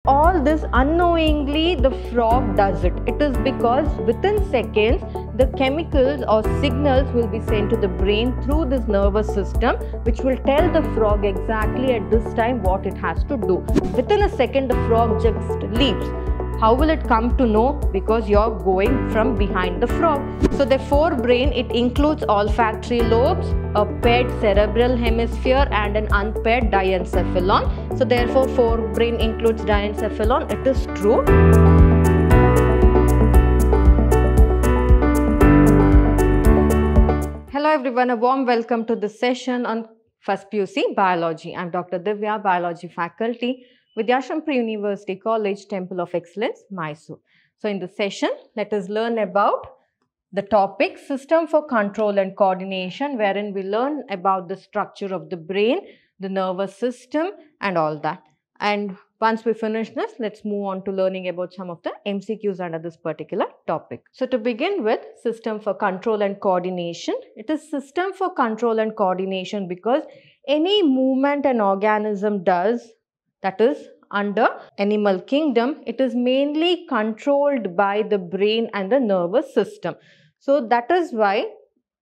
All this unknowingly the frog does it. It is because within seconds the chemicals or signals will be sent to the brain through this nervous system, which will tell the frog exactly at this time what it has to do. Within a second the frog just leaps. How will it come to know? Because you're going from behind the frog. So the forebrain, it includes olfactory lobes, a paired cerebral hemisphere and an unpaired diencephalon. So therefore forebrain includes diencephalon. It is true. Hello everyone, a warm welcome to this session on first PUC Biology. I'm Dr. Divya, Biology faculty, Vidhyaashram Pre-University College, Temple of Excellence, Mysuru. So in this session, let us learn about the topic System for Control and Coordination, wherein we learn about the structure of the brain, the nervous system and all that. And once we finish this, let's move on to learning about some of the MCQs under this particular topic. So to begin with, System for Control and Coordination. It is System for Control and Coordination because any movement an organism does, that is under animal kingdom, it is mainly controlled by the brain and the nervous system. So that is why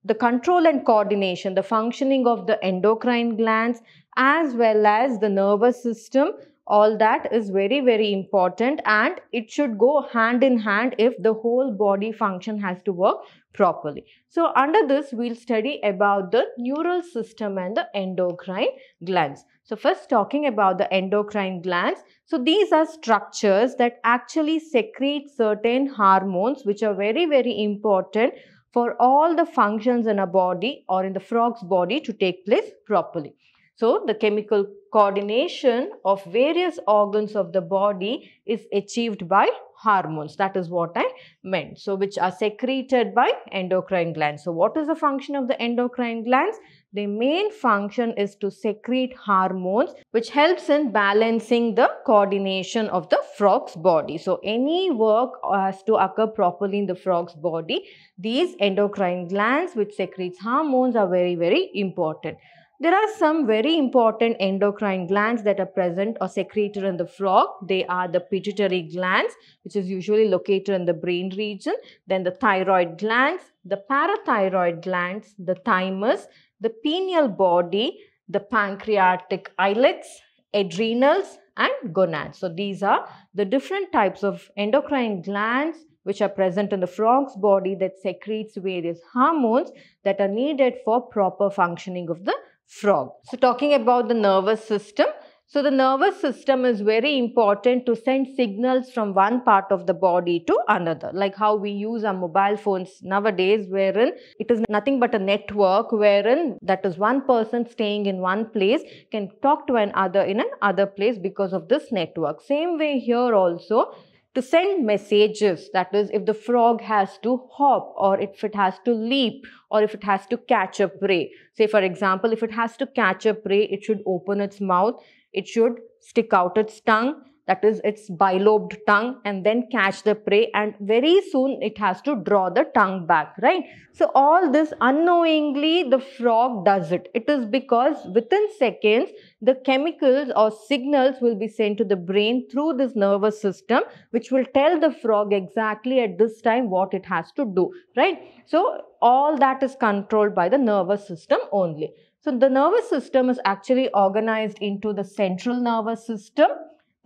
the control and coordination, the functioning of the endocrine glands as well as the nervous system, all that is very, very important, and it should go hand in hand if the whole body function has to work properly. So under this, we'll study about the neural system and the endocrine glands. So first, talking about the endocrine glands. So these are structures that actually secrete certain hormones which are very, very important for all the functions in a body or in the frog's body to take place properly. So the chemical coordination of various organs of the body is achieved by hormones. That is what I meant. So which are secreted by endocrine glands. So what is the function of the endocrine glands? The main function is to secrete hormones which helps in balancing the coordination of the frog's body. So any work has to occur properly in the frog's body. These endocrine glands which secretes hormones are very, very important. There are some very important endocrine glands that are present or secreted in the frog. They are the pituitary glands, which is usually located in the brain region, then the thyroid glands, the parathyroid glands, the thymus, the pineal body, the pancreatic islets, adrenals and gonads. So these are the different types of endocrine glands which are present in the frog's body that secretes various hormones that are needed for proper functioning of the frog. So talking about the nervous system. So the nervous system is very important to send signals from one part of the body to another, like how we use our mobile phones nowadays, wherein it is nothing but a network wherein that is one person staying in one place can talk to another in another place because of this network. Same way here also, to send messages, that is if the frog has to hop or if it has to leap or if it has to catch a prey. Say for example, if it has to catch a prey, it should open its mouth, it should stick out its tongue, that is its bilobed tongue, and then catch the prey, and very soon it has to draw the tongue back, right? So all this unknowingly the frog does it. It is because within seconds the chemicals or signals will be sent to the brain through this nervous system, which will tell the frog exactly at this time what it has to do, right? So all that is controlled by the nervous system only. So the nervous system is actually organized into the central nervous system,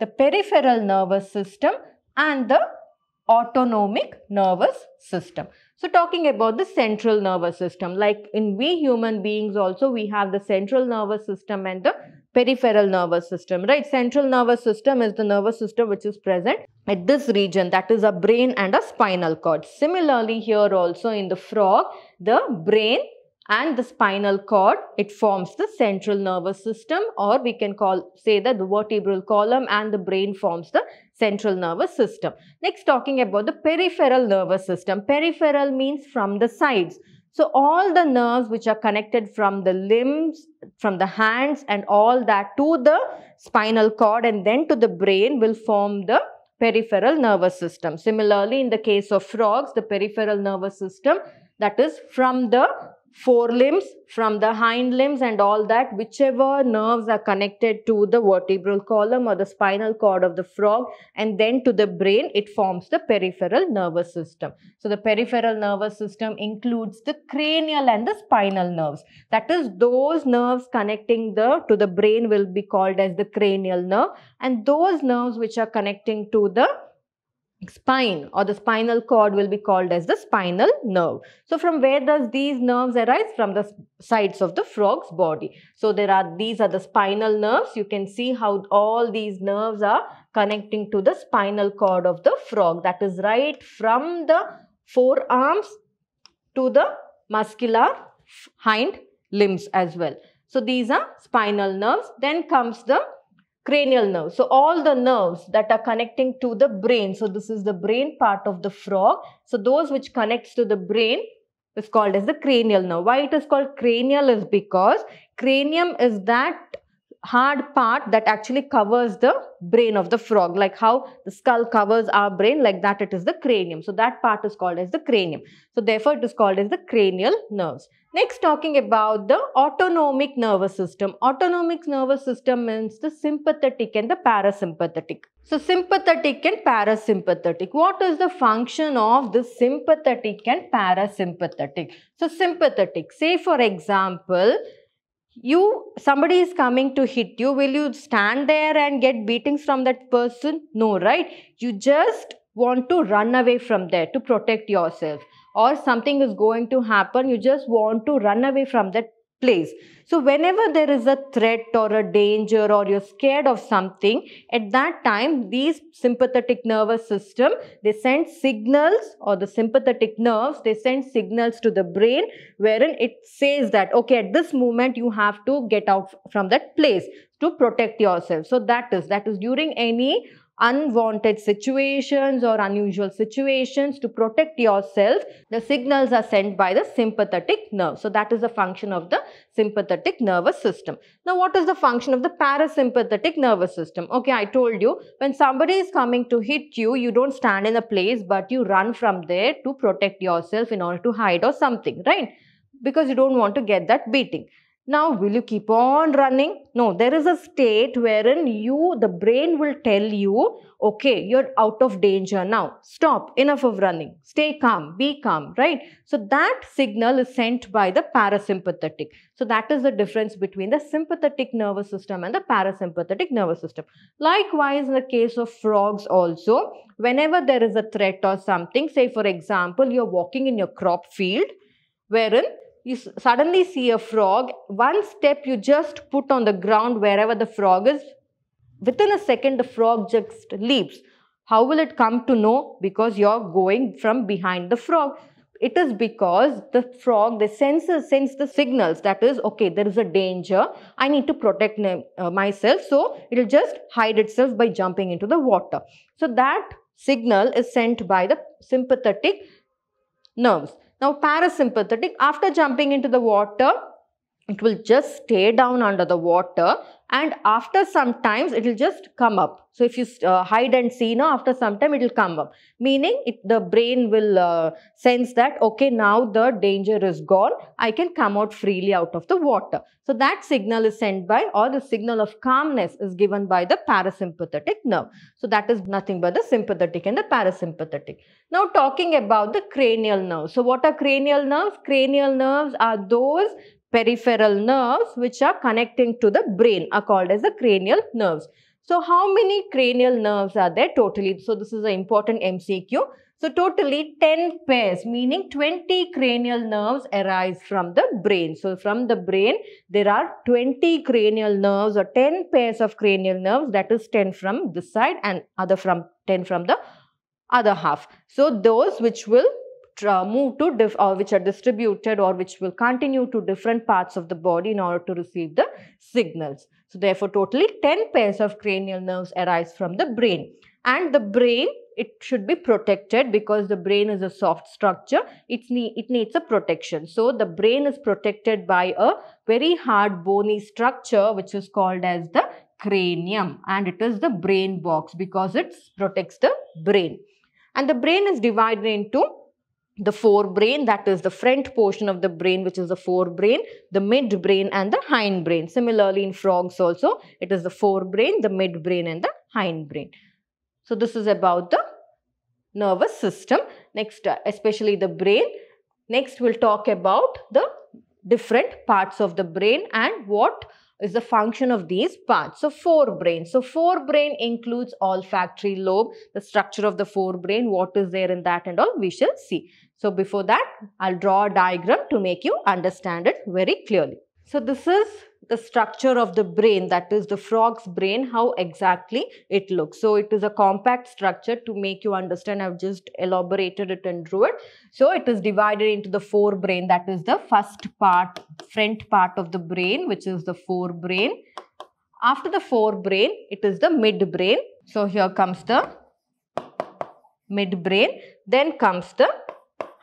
the peripheral nervous system and the autonomic nervous system. So talking about the central nervous system, like in we human beings also we have the central nervous system and the peripheral nervous system, right? Central nervous system is the nervous system which is present at this region, that is a brain and a spinal cord. Similarly here also in the frog, the brain and the spinal cord, it forms the central nervous system, or we can say that the vertebral column and the brain forms the central nervous system. Next, talking about the peripheral nervous system. Peripheral means from the sides. So all the nerves which are connected from the limbs, from the hands and all that to the spinal cord and then to the brain will form the peripheral nervous system. Similarly, in the case of frogs, the peripheral nervous system, that is from the forelimbs, from the hind limbs and all that, whichever nerves are connected to the vertebral column or the spinal cord of the frog and then to the brain, it forms the peripheral nervous system. So the peripheral nervous system includes the cranial and the spinal nerves. That is, those nerves connecting to the brain will be called as the cranial nerve, and those nerves which are connecting to the spine or the spinal cord will be called as the spinal nerve. So from where does these nerves arise? From the sides of the frog's body. So these are the spinal nerves. You can see how all these nerves are connecting to the spinal cord of the frog. That is right from the forearms to the muscular hind limbs as well. So these are spinal nerves. Then comes the cranial nerve. So all the nerves that are connecting to the brain. So this is the brain part of the frog. So those which connects to the brain is called as the cranial nerve. Why it is called cranial is because cranium is that hard part that actually covers the brain of the frog. Like how the skull covers our brain, like that it is the cranium. So that part is called as the cranium. So therefore it is called as the cranial nerves. Next, talking about the autonomic nervous system. Autonomic nervous system means the sympathetic and the parasympathetic. So sympathetic and parasympathetic. What is the function of the sympathetic and parasympathetic? So sympathetic, say for example, somebody is coming to hit you. Will you stand there and get beatings from that person? No, right? You just want to run away from there to protect yourself. Or something is going to happen, you just want to run away from that place. So whenever there is a threat or a danger or you're scared of something, at that time these sympathetic nervous system, they send signals, or the sympathetic nerves, they send signals to the brain wherein it says that okay, at this moment you have to get out from that place to protect yourself. So that is during any unwanted situations or unusual situations, to protect yourself, the signals are sent by the sympathetic nerve. So that is the function of the sympathetic nervous system. Now what is the function of the parasympathetic nervous system? Okay, I told you, when somebody is coming to hit you, you don't stand in a place but you run from there to protect yourself in order to hide or something, right? Because you don't want to get that beating. Now, will you keep on running? No, there is a state wherein the brain will tell you, okay, you're out of danger now. Stop, enough of running. Stay calm, be calm, right? So that signal is sent by the parasympathetic. So that is the difference between the sympathetic nervous system and the parasympathetic nervous system. Likewise, in the case of frogs also, whenever there is a threat or something, say for example, you're walking in your crop field, wherein you suddenly see a frog, one step you just put on the ground wherever the frog is, within a second the frog just leaps. How will it come to know? Because you're going from behind the frog. It is because the frog, the senses sense the signals, that is, okay, there is a danger, I need to protect myself, so it will just hide itself by jumping into the water. So that signal is sent by the sympathetic nerves. Now parasympathetic, after jumping into the water, it will just stay down under the water, and after some times it will just come up. So if you hide and see, now after some time it will come up, meaning the brain will sense that okay, now the danger is gone, I can come out freely out of the water. So that signal is sent by, or the signal of calmness is given by, the parasympathetic nerve. So that is nothing but the sympathetic and the parasympathetic. Now talking about the cranial nerves. So what are cranial nerves? Cranial nerves are those peripheral nerves which are connecting to the brain, are called as the cranial nerves. So how many cranial nerves are there totally? So this is an important MCQ. So totally 10 pairs, meaning 20 cranial nerves arise from the brain. So from the brain there are 20 cranial nerves, or 10 pairs of cranial nerves, that is 10 from this side and 10 from the other half. So those which will move to or which are distributed, or which will continue to different parts of the body in order to receive the signals. So therefore totally 10 pairs of cranial nerves arise from the brain. And the brain, it should be protected, because the brain is a soft structure. It needs a protection. So the brain is protected by a very hard bony structure which is called as the cranium, and it is the brain box because it protects the brain. And the brain is divided into the forebrain, that is the front portion of the brain, which is the forebrain, the midbrain and the hindbrain. Similarly, in frogs also, it is the forebrain, the midbrain and the hindbrain. So this is about the nervous system. Next, especially the brain. Next, we'll talk about the different parts of the brain and what is the function of these parts. So forebrain. So forebrain includes olfactory lobe, the structure of the forebrain, what is there in that and all, we shall see. So before that, I'll draw a diagram to make you understand it very clearly. So this is the structure of the brain, that is the frog's brain, how exactly it looks. So it is a compact structure. To make you understand, I've just elaborated it and drew it. So it is divided into the forebrain, that is the first part, front part of the brain, which is the forebrain. After the forebrain, it is the midbrain. So here comes the midbrain, then comes the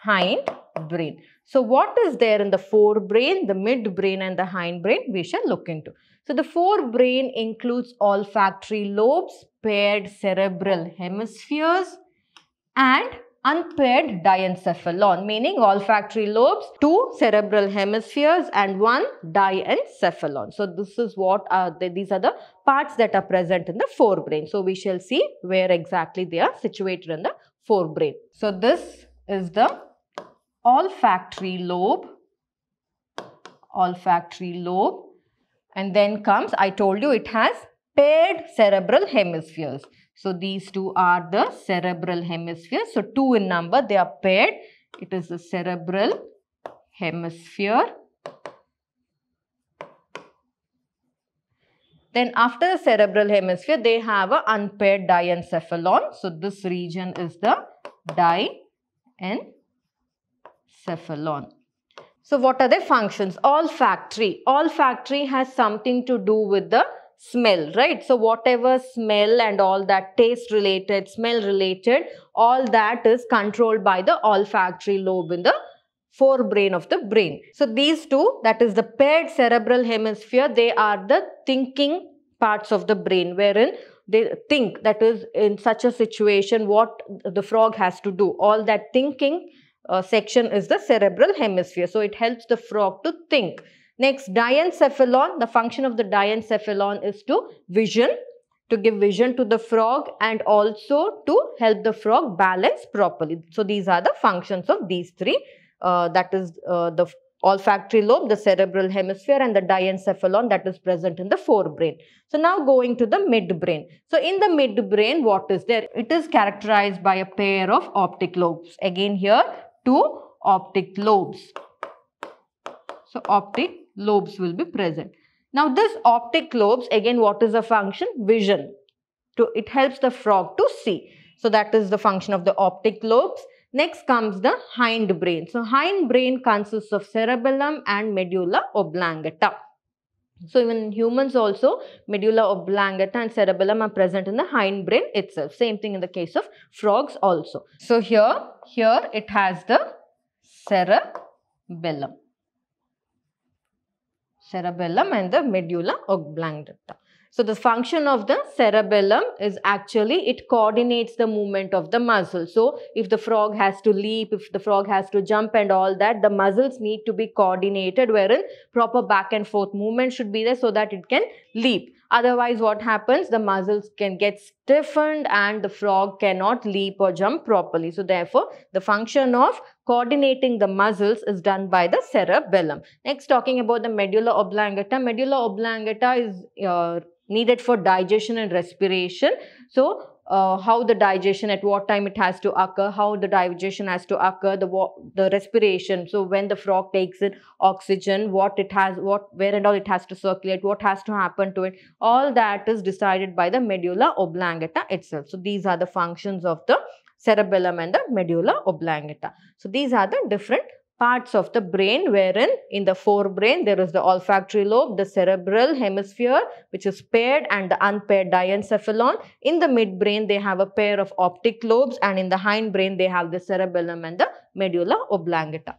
hindbrain. So what is there in the forebrain, the midbrain and the hindbrain, we shall look into. So the forebrain includes olfactory lobes, paired cerebral hemispheres and unpaired diencephalon, meaning olfactory lobes, 2 cerebral hemispheres and 1 diencephalon. So this is what these are the parts that are present in the forebrain. So we shall see where exactly they are situated in the forebrain. So this is the olfactory lobe, and then comes, I told you it has paired cerebral hemispheres. So these two are the cerebral hemispheres. So 2 in number, they are paired. It is the cerebral hemisphere. Then after the cerebral hemisphere, they have an unpaired diencephalon. So this region is the diencephalon. So what are their functions? Olfactory. Olfactory has something to do with the smell, right? So whatever smell and all that, taste related, smell related, all that is controlled by the olfactory lobe in the forebrain of the brain. So these two, that is the paired cerebral hemisphere, they are the thinking parts of the brain, wherein they think, that is in such a situation what the frog has to do. All that thinking section is the cerebral hemisphere. So it helps the frog to think. Next, diencephalon. The function of the diencephalon is to vision, to give vision to the frog and also to help the frog balance properly. So these are the functions of these three. That is the olfactory lobe, the cerebral hemisphere and the diencephalon that is present in the forebrain. So now going to the midbrain. So in the midbrain, what is there? It is characterized by a pair of optic lobes. Again here, 2 optic lobes. So optic lobes will be present. Now this optic lobes, again what is the function? Vision. It helps the frog to see. So that is the function of the optic lobes. Next comes the hindbrain. So hindbrain consists of cerebellum and medulla oblongata. So even in humans also, medulla oblongata and cerebellum are present in the hindbrain itself. Same thing in the case of frogs also. So here it has the cerebellum and the medulla oblongata. So the function of the cerebellum is actually it coordinates the movement of the muscle. So if the frog has to leap, if the frog has to jump and all that, the muscles need to be coordinated, wherein proper back and forth movement should be there so that it can leap. Otherwise what happens? The muscles can get stiffened and the frog cannot leap or jump properly. So therefore the function of coordinating the muscles is done by the cerebellum. Next, talking about the medulla oblongata. Medulla oblongata is needed for digestion and respiration. So how the digestion, at what time it has to occur, how the digestion has to occur, the respiration. So when the frog takes in oxygen, where and all it has to circulate, what has to happen to it, all that is decided by the medulla oblongata itself. So these are the functions of the cerebellum and the medulla oblongata. So these are the different parts of the brain, wherein in the forebrain there is the olfactory lobe, the cerebral hemisphere which is paired and the unpaired diencephalon. In the midbrain they have a pair of optic lobes and in the hindbrain they have the cerebellum and the medulla oblongata.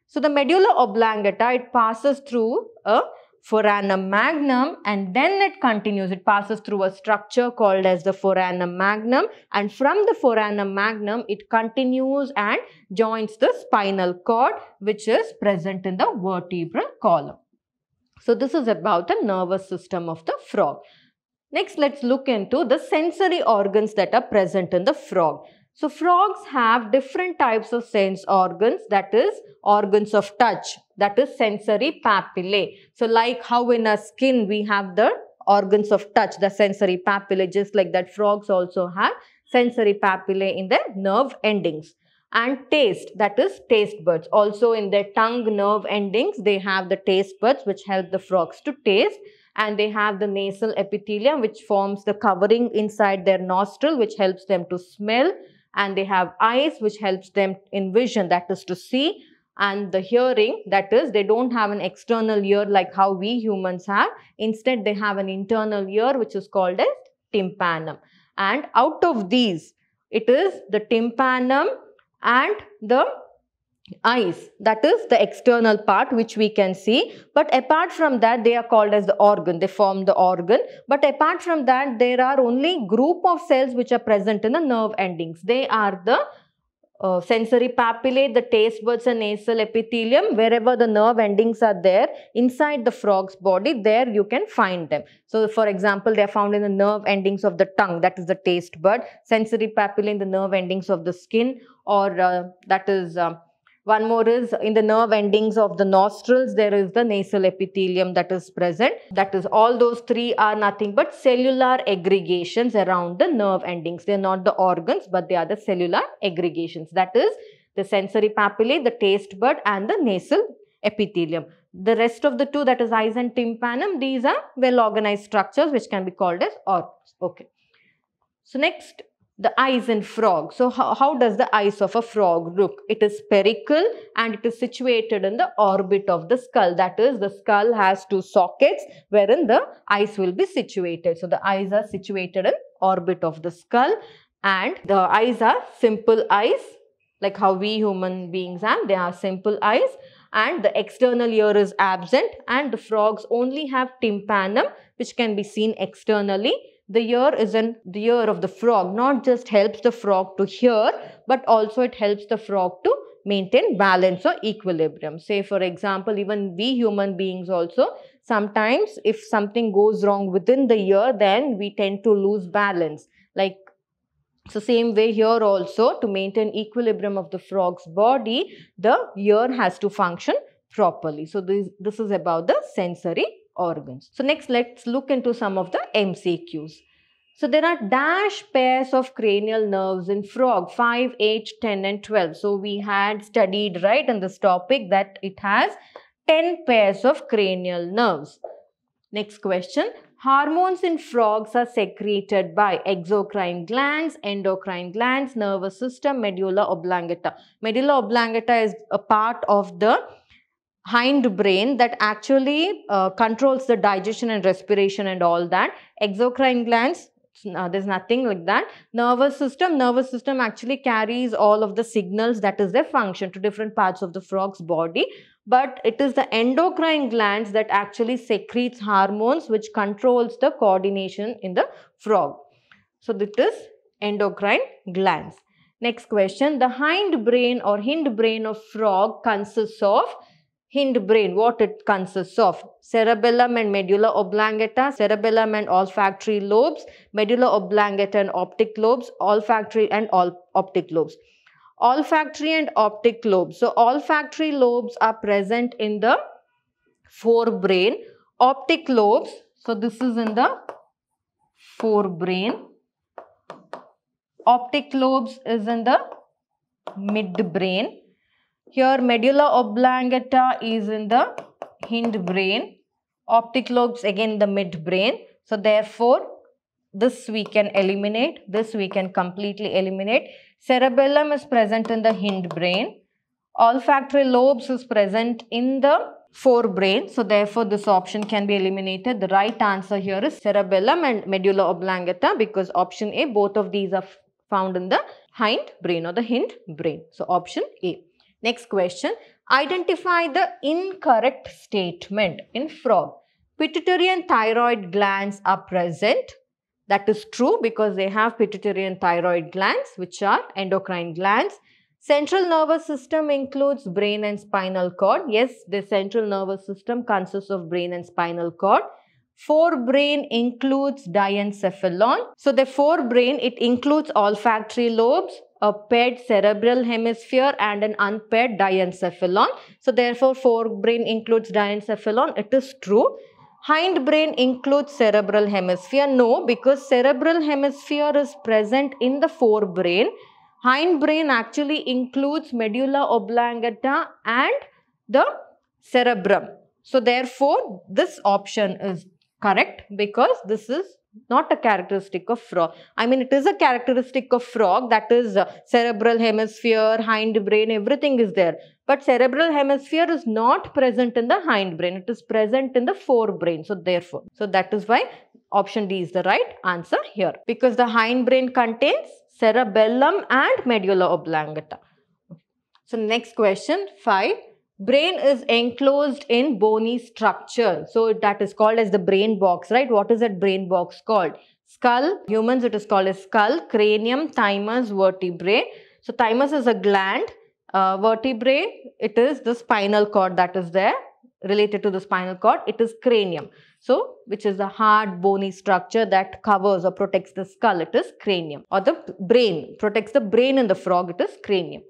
So the medulla oblongata, it passes through a foramen magnum, and then it continues. It passes through a structure called as the foramen magnum, and from the foramen magnum it continues and joins the spinal cord, which is present in the vertebral column. So this is about the nervous system of the frog. Next, let's look into the sensory organs that are present in the frog. So frogs have different types of sense organs, that is organs of touch, that is sensory papillae. So like how in our skin we have the organs of touch, the sensory papillae, just like that frogs also have sensory papillae in their nerve endings. And taste, that is taste buds. Also in their tongue nerve endings, they have the taste buds which help the frogs to taste. And they have the nasal epithelium which forms the covering inside their nostril which helps them to smell. And they have eyes which helps them in vision, that is to see. And the hearing, that is they don't have an external ear like how we humans have. Instead they have an internal ear which is called as tympanum. And out of these, it is the tympanum and the eyes, that is the external part which we can see. But apart from that, they are called as the organ. They form the organ. But apart from that, there are only group of cells which are present in the nerve endings. They are the sensory papillae, the taste buds and nasal epithelium. Wherever the nerve endings are there inside the frog's body, there you can find them. So for example, they are found in the nerve endings of the tongue, that is the taste bud, sensory papillae in the nerve endings of the skin, or one more is in the nerve endings of the nostrils, there is the nasal epithelium that is present. That is, all those three are nothing but cellular aggregations around the nerve endings. They are not the organs, but they are the cellular aggregations. That is the sensory papillae, the taste bud and the nasal epithelium. The rest of the two, that is eyes and tympanum, these are well organized structures which can be called as organs. Okay. So next, the eyes in frog. So how does the eyes of a frog look? It is spherical and it is situated in the orbit of the skull. That is, the skull has two sockets wherein the eyes will be situated. So the eyes are situated in orbit of the skull, and the eyes are simple eyes like how we human beings have. They are simple eyes, and the external ear is absent, and the frogs only have tympanum which can be seen externally. The ear is in the ear of the frog, not just helps the frog to hear, but also it helps the frog to maintain balance or equilibrium. Say for example, even we human beings also, sometimes if something goes wrong within the ear, then we tend to lose balance. Like, so same way here also, to maintain equilibrium of the frog's body, the ear has to function properly. So this is about the sensory organs. So next, let's look into some of the MCQs. So there are dash pairs of cranial nerves in frog, 5, 8, 10 and 12. So we had studied right in this topic that it has 10 pairs of cranial nerves. Next question. Hormones in frogs are secreted by exocrine glands, endocrine glands, nervous system, medulla oblongata. Medulla oblongata is a part of the hind brain that actually controls the digestion and respiration and all that. Exocrine glands, there's nothing like that. Nervous system actually carries all of the signals, that is their function, to different parts of the frog's body. But it is the endocrine glands that actually secretes hormones which controls the coordination in the frog. So this is endocrine glands. Next question. The hind brain or hind brain of frog consists of hind brain. What it consists of? Cerebellum and medulla oblongata, cerebellum and olfactory lobes, medulla oblongata and optic lobes, olfactory and optic lobes. Olfactory and optic lobes. So olfactory lobes are present in the forebrain. Optic lobes, so this is in the forebrain. Optic lobes is in the midbrain. Here medulla oblongata is in the hindbrain. Optic lobes again the midbrain. So therefore this we can eliminate. This we can completely eliminate. Cerebellum is present in the hindbrain. Olfactory lobes is present in the forebrain. So therefore this option can be eliminated. The right answer here is cerebellum and medulla oblongata, because option A, both of these are found in the hindbrain or the hindbrain. So option A. Next question. Identify the incorrect statement in frog. pituitary and thyroid glands are present. That is true because they have pituitary and thyroid glands, which are endocrine glands. Central nervous system includes brain and spinal cord. Yes, the central nervous system consists of brain and spinal cord. Forebrain includes diencephalon. So the forebrain, it includes olfactory lobes, a paired cerebral hemisphere and an unpaired diencephalon. So therefore forebrain includes diencephalon. It is true. Hindbrain includes cerebral hemisphere. No, because cerebral hemisphere is present in the forebrain. Hindbrain actually includes medulla oblongata and the cerebrum. So therefore this option is correct because this is not a characteristic of frog. I mean, it is a characteristic of frog, that is cerebral hemisphere, hindbrain, everything is there. But cerebral hemisphere is not present in the hindbrain. It is present in the forebrain. So therefore, that is why option D is the right answer here. Because the hindbrain contains cerebellum and medulla oblongata. So next question, 5. Brain is enclosed in bony structure. So that is called as the brain box, right? What is that brain box called? Skull. Humans, it is called as skull, cranium, thymus, vertebrae. So thymus is a gland. Vertebrae, it is the spinal cord that is there. Related to the spinal cord, it is cranium. So, which is the hard bony structure that covers or protects the skull, it is cranium. Or the brain, protects the brain in the frog, it is cranium.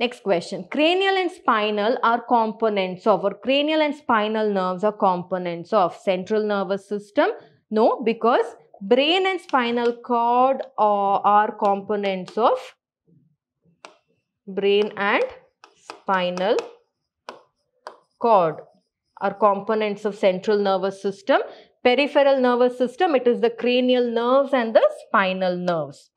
Next question. Cranial and spinal are components of, or cranial and spinal nerves are components of central nervous system? No, because brain and spinal cord are components of brain and spinal cord are components of central nervous system. Peripheral nervous system, it is the cranial nerves and the spinal nerves.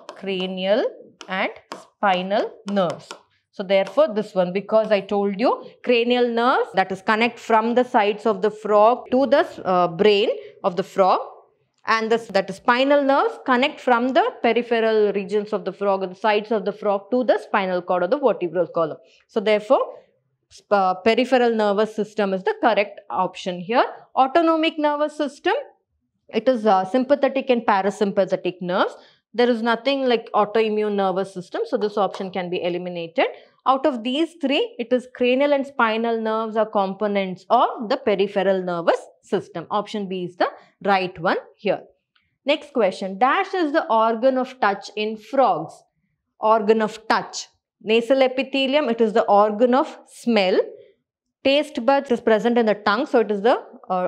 Cranial and spinal nerves. So therefore this one, because I told you cranial nerves, that is connect from the sides of the frog to the brain of the frog, and that is spinal nerves connect from the peripheral regions of the frog or the sides of the frog to the spinal cord or the vertebral column. So therefore peripheral nervous system is the correct option here. Autonomic nervous system, it is sympathetic and parasympathetic nerves. There is nothing like autoimmune nervous system, so this option can be eliminated. Out of these three, it is cranial and spinal nerves are components of the peripheral nervous system. Option B is the right one here. Next question. Dash is the organ of touch in frogs. Organ of touch. Nasal epithelium, it is the organ of smell. Taste buds is present in the tongue, so it is the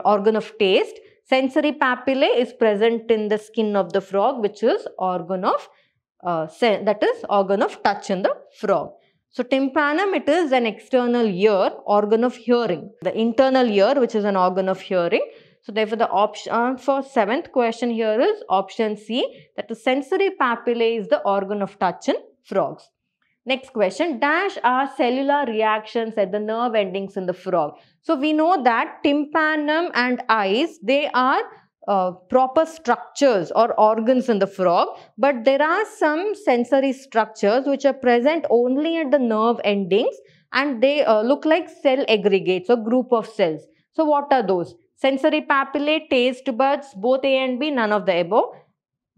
organ of taste. Sensory papillae is present in the skin of the frog, which is organ of organ of touch in the frog. So tympanum, it is an external ear, organ of hearing. The internal ear, which is an organ of hearing. So therefore the option for 7th question here is option C, that the sensory papillae is the organ of touch in frogs. Next question, dash are cellular reactions at the nerve endings in the frog. So we know that tympanum and eyes, they are proper structures or organs in the frog, but there are some sensory structures which are present only at the nerve endings, and they look like cell aggregates or group of cells. So what are those? Sensory papillae, taste buds, both A and B, none of the above.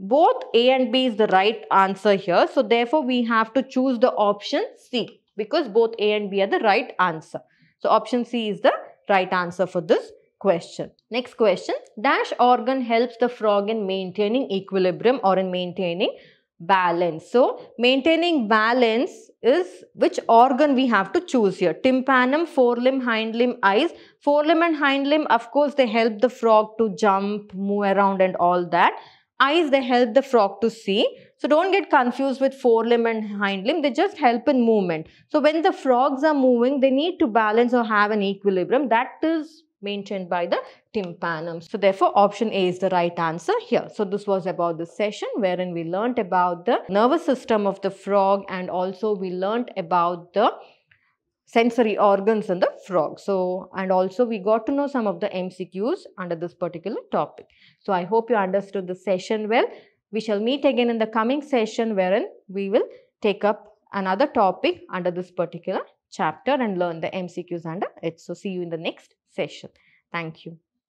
Both A and B is the right answer here. So therefore we have to choose the option C, because both A and B are the right answer. So option C is the right answer for this question. Next question, dash organ helps the frog in maintaining equilibrium or in maintaining balance. So maintaining balance is which organ we have to choose here. Tympanum, forelimb, hindlimb, eyes. Forelimb and hindlimb, of course, they help the frog to jump, move around and all that. Eyes, they help the frog to see. So don't get confused with forelimb and hindlimb. They just help in movement. So when the frogs are moving, they need to balance or have an equilibrium. That is maintained by the tympanum. So therefore option A is the right answer here. So this was about the session wherein we learnt about the nervous system of the frog, and also we learnt about the sensory organs in the frog. So, and also we got to know some of the MCQs under this particular topic. So I hope you understood the session well. We shall meet again in the coming session wherein we will take up another topic under this particular chapter and learn the MCQs under it. So see you in the next session. Thank you.